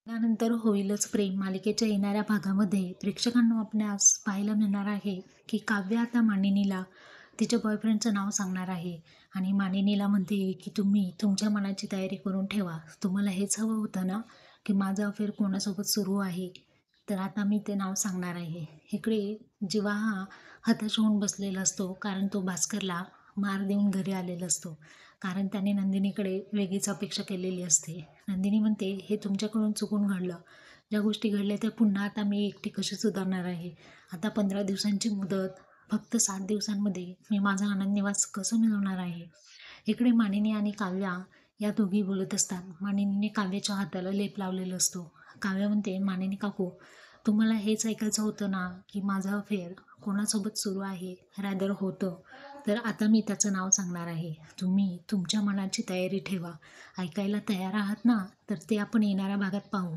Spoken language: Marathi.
त्यानंतर होईलच प्रेम मालिकेच्या येणाऱ्या भागामध्ये प्रेक्षकांना आपणास पाहायला मिळणार आहे की काव्य आता मानिनीला तिच्या बॉयफ्रेंडचं नाव सांगणार आहे आणि मानिनीला म्हणते की तुम्ही तुमच्या मनाची तयारी करून ठेवा. तुम्हाला हेच हवं होतं ना की माझं अफेअर कोणासोबत सुरू आहे, तर आता मी ते नाव सांगणार आहे. इकडे जीवा हा हताश होऊन बसलेला असतो, कारण तो भास्करला मार देऊन घरी आलेला असतो, कारण त्याने नंदिनीकडे वेगळीच अपेक्षा केलेली असते. नंदिनी म्हणते, हे तुमच्याकडून चुकून घडलं. ज्या गोष्टी घडल्या त्या पुन्हा आता मी एकटी कशी सुधारणार आहे. आता 15 दिवसांची मुदत, फक्त 7 दिवसांमध्ये मी माझा आनंद निवास कसं मिळवणार आहे. इकडे मानिनी आणि काव्या या दोघी बोलत असतात. मानिनीने काव्याच्या हाताला लेप लावलेला असतो. काव्या म्हणते, मानिनी काकू, तुम्हाला हेच ऐकायचं होतं ना की माझं अफेअर कोणासोबत सुरू आहे. रादर होतं, तर आता मी त्याचं नाव सांगणार आहे. तुम्ही तुमच्या मनाची तयारी ठेवा. ऐकायला तयार आहात ना, तर ते आपण येणाऱ्या भागात पाहू.